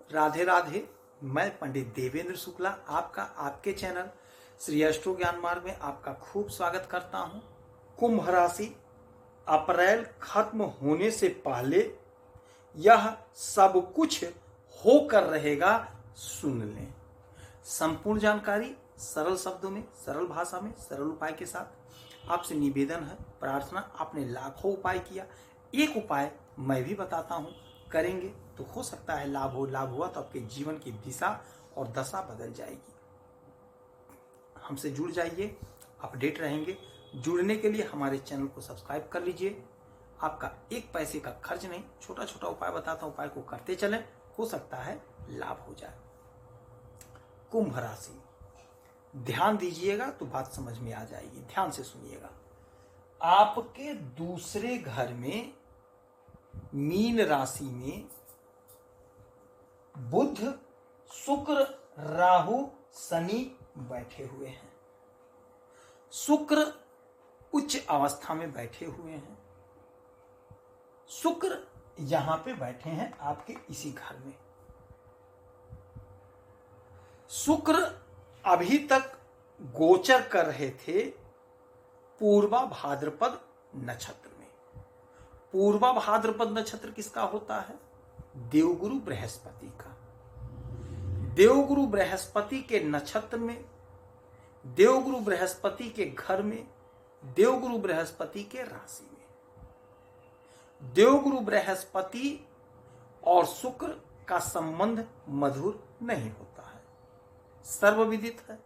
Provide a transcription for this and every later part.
राधे राधे। मैं पंडित देवेंद्र शुक्ला आपका आपके चैनल श्री अष्टो ज्ञान मार्ग में आपका खूब स्वागत करता हूं। कुंभ राशि, अप्रैल खत्म होने से पहले यह सब कुछ होकर रहेगा, सुन लें। संपूर्ण जानकारी सरल शब्दों में, सरल भाषा में, सरल उपाय के साथ। आपसे निवेदन है, प्रार्थना। आपने लाखों उपाय किया, एक उपाय मैं भी बताता हूं, करेंगे तो हो सकता है लाभ हो। लाभ हुआ तो आपके जीवन की दिशा और दशा बदल जाएगी। हमसे जुड़ जाइए, अपडेट रहेंगे। जुड़ने के लिए हमारे चैनल को सब्सक्राइब कर लीजिए। आपका एक पैसे का खर्च नहीं, छोटा छोटा उपाय बताता हूं, उपाय को करते चलें, हो सकता है लाभ हो जाए। कुंभ राशि, ध्यान दीजिएगा तो बात समझ में आ जाएगी। ध्यान से सुनिएगा। आपके दूसरे घर में मीन राशि में बुध, शुक्र, राहु, शनि बैठे हुए हैं। शुक्र उच्च अवस्था में बैठे हुए हैं। शुक्र यहां पे बैठे हैं आपके इसी घर में। शुक्र अभी तक गोचर कर रहे थे पूर्वा भाद्रपद नक्षत्र में। पूर्वा भाद्रपद नक्षत्र किसका होता है? देवगुरु बृहस्पति का। देवगुरु बृहस्पति के नक्षत्र में, देवगुरु बृहस्पति के घर में, देवगुरु बृहस्पति के राशि में। देवगुरु बृहस्पति और शुक्र का संबंध मधुर नहीं होता है, सर्वविदित है।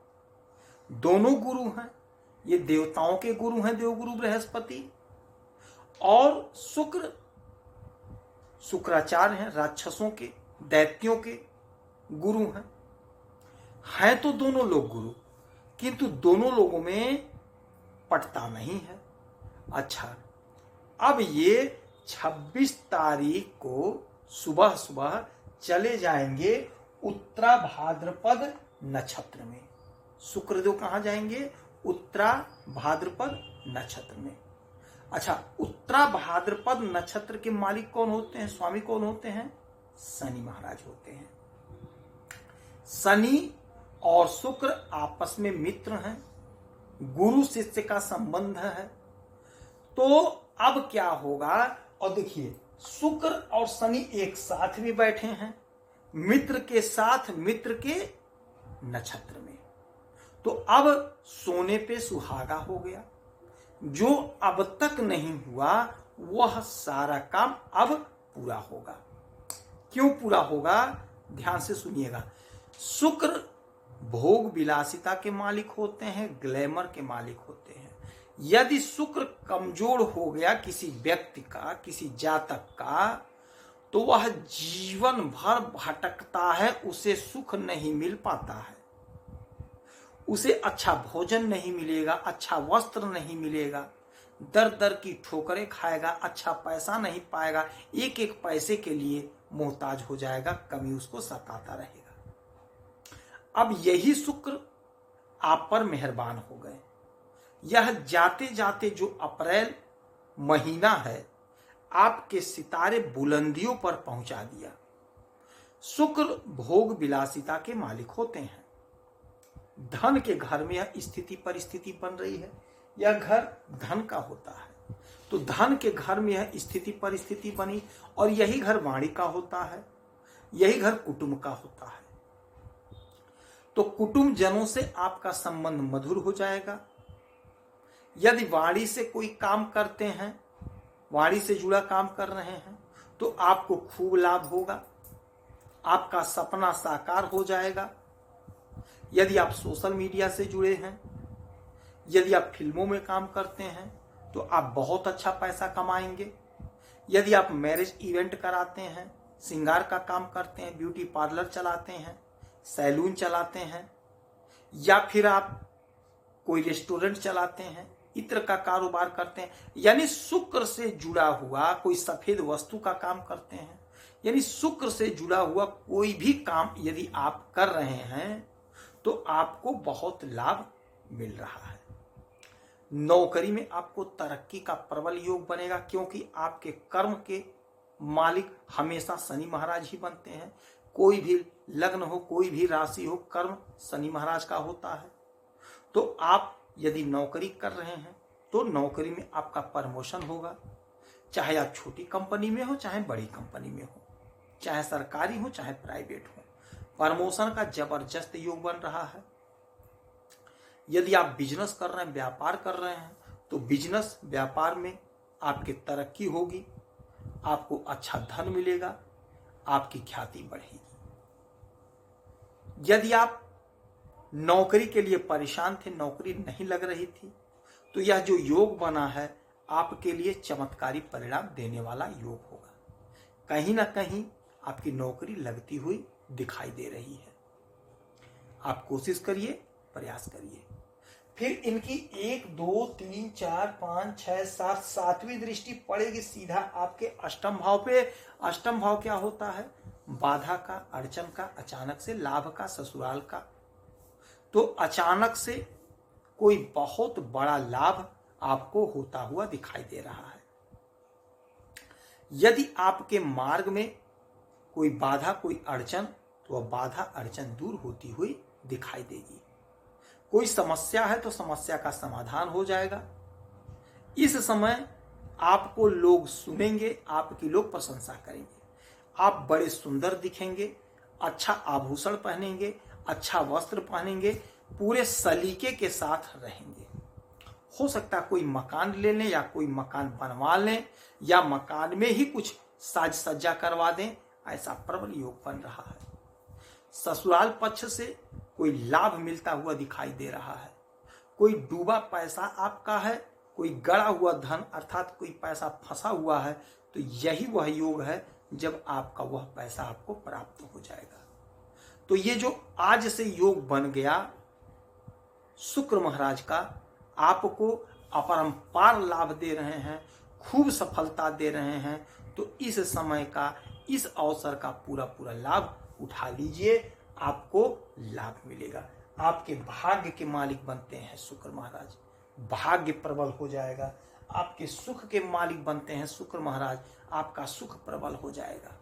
दोनों गुरु हैं, ये देवताओं के गुरु हैं देवगुरु बृहस्पति, और शुक्र शुक्राचार्य हैं, राक्षसों के, दैत्यों के गुरु हैं तो दोनों लोग गुरु, किंतु दोनों लोगों में पटता नहीं है। अच्छा, अब ये 26 तारीख को सुबह सुबह चले जाएंगे उत्तरा भाद्रपद नक्षत्र में। शुक्रदेव कहाँ जाएंगे? उत्तरा भाद्रपद नक्षत्र में। अच्छा, उत्तरा भाद्रपद नक्षत्र के मालिक कौन होते हैं? स्वामी कौन होते हैं? शनि महाराज होते हैं। शनि और शुक्र आपस में मित्र हैं, गुरु शिष्य का संबंध है। तो अब क्या होगा? और देखिए, शुक्र और शनि एक साथ भी बैठे हैं, मित्र के साथ, मित्र के नक्षत्र में। तो अब सोने पे सुहागा हो गया। जो अब तक नहीं हुआ वह सारा काम अब पूरा होगा। क्यों पूरा होगा? ध्यान से सुनिएगा। शुक्र भोग विलासिता के मालिक होते हैं, ग्लैमर के मालिक होते हैं। यदि शुक्र कमजोर हो गया किसी व्यक्ति का, किसी जातक का, तो वह जीवन भर भटकता है, उसे सुख नहीं मिल पाता है, उसे अच्छा भोजन नहीं मिलेगा, अच्छा वस्त्र नहीं मिलेगा, दर दर की ठोकरें खाएगा, अच्छा पैसा नहीं पाएगा, एक एक पैसे के लिए मोहताज हो जाएगा, कमी उसको सताता रहेगा। अब यही शुक्र आप पर मेहरबान हो गए। यह जाते जाते जो अप्रैल महीना है, आपके सितारे बुलंदियों पर पहुंचा दिया। शुक्र भोग विलासिता के मालिक होते हैं। धन के घर में यह स्थिति परिस्थिति बन रही है। यह घर धन का होता है, तो धन के घर में यह स्थिति परिस्थिति बनी, और यही घर वाणी का होता है, यही घर कुटुंब का होता है। तो कुटुंब जनों से आपका संबंध मधुर हो जाएगा। यदि वाणी से कोई काम करते हैं, वाणी से जुड़ा काम कर रहे हैं, तो आपको खूब लाभ होगा, आपका सपना साकार हो जाएगा। यदि आप सोशल मीडिया से जुड़े हैं, यदि आप फिल्मों में काम करते हैं, तो आप बहुत अच्छा पैसा कमाएंगे। यदि आप मैरिज इवेंट कराते हैं, श्रृंगार का काम करते हैं, ब्यूटी पार्लर चलाते हैं, सैलून चलाते हैं, या फिर आप कोई रेस्टोरेंट चलाते हैं, इत्र का कारोबार करते हैं, यानी शुक्र से जुड़ा हुआ कोई सफेद वस्तु का काम करते हैं, यानी शुक्र से जुड़ा हुआ कोई भी काम यदि आप कर रहे हैं, तो आपको बहुत लाभ मिल रहा है। नौकरी में आपको तरक्की का प्रबल योग बनेगा, क्योंकि आपके कर्म के मालिक हमेशा शनि महाराज ही बनते हैं। कोई भी लग्न हो, कोई भी राशि हो, कर्म शनि महाराज का होता है। तो आप यदि नौकरी कर रहे हैं तो नौकरी में आपका प्रमोशन होगा, चाहे आप छोटी कंपनी में हो चाहे बड़ी कंपनी में हो, चाहे सरकारी हो चाहे प्राइवेट हो, प्रमोशन का जबरदस्त योग बन रहा है। यदि आप बिजनेस कर रहे हैं, व्यापार कर रहे हैं, तो बिजनेस व्यापार में आपकी तरक्की होगी, आपको अच्छा धन मिलेगा, आपकी ख्याति बढ़ेगी। यदि आप नौकरी के लिए परेशान थे, नौकरी नहीं लग रही थी, तो यह जो योग बना है आपके लिए चमत्कारी परिणाम देने वाला योग होगा। कहीं ना कहीं आपकी नौकरी लगती हुई दिखाई दे रही है। आप कोशिश करिए, प्रयास करिए। फिर इनकी 1 2 3 4 5 6 7 सातवीं दृष्टि पड़ेगी सीधा आपके अष्टम भाव पे। अष्टम भाव क्या होता है? बाधा का, अड़चन का, अचानक से लाभ का, ससुराल का। तो अचानक से कोई बहुत बड़ा लाभ आपको होता हुआ दिखाई दे रहा है। यदि आपके मार्ग में कोई बाधा, कोई अड़चन, तो वह बाधा अड़चन दूर होती हुई दिखाई देगी। कोई समस्या है तो समस्या का समाधान हो जाएगा। इस समय आपको लोग सुनेंगे, आपकी लोग प्रशंसा करेंगे, आप बड़े सुंदर दिखेंगे, अच्छा आभूषण पहनेंगे, अच्छा वस्त्र पहनेंगे, पूरे सलीके के साथ रहेंगे। हो सकता है कोई मकान ले लें या कोई मकान बनवा लें या मकान में ही कुछ साज सज्जा करवा दें, ऐसा प्रबल योग बन रहा है। ससुराल पक्ष से कोई लाभ मिलता हुआ दिखाई दे रहा है। कोई डूबा पैसा आपका है, कोई गड़ा हुआ धन अर्थात कोई पैसा फंसा हुआ है, तो यही वह योग है जब आपका वह पैसा आपको प्राप्त हो जाएगा। तो ये जो आज से योग बन गया शुक्र महाराज का, आपको अपरंपार लाभ दे रहे हैं, खूब सफलता दे रहे हैं। तो इस समय का, इस अवसर का पूरा पूरा लाभ उठा लीजिए, आपको लाभ मिलेगा। आपके भाग्य के मालिक बनते हैं शुक्र महाराज, भाग्य प्रबल हो जाएगा। आपके सुख के मालिक बनते हैं शुक्र महाराज, आपका सुख प्रबल हो जाएगा।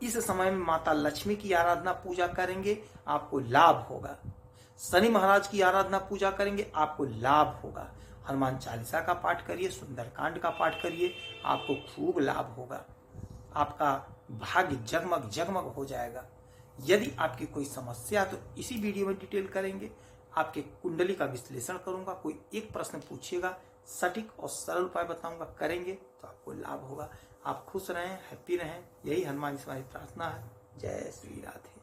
इस समय में माता लक्ष्मी की आराधना पूजा करेंगे, आपको लाभ होगा। शनि महाराज की आराधना पूजा करेंगे, आपको लाभ होगा। हनुमान चालीसा का पाठ करिए, सुंदरकांड का पाठ करिए, आपको खूब लाभ होगा। आपका भाग्य जगमग जगमग हो जाएगा। यदि आपकी कोई समस्या तो इसी वीडियो में डिटेल करेंगे, आपके कुंडली का विश्लेषण करूंगा, कोई एक प्रश्न पूछिएगा, सटीक और सरल उपाय बताऊंगा, करेंगे तो आपको लाभ होगा। आप खुश रहें, हैप्पी रहें, यही हनुमान जी से हमारी प्रार्थना है। जय श्री राधे।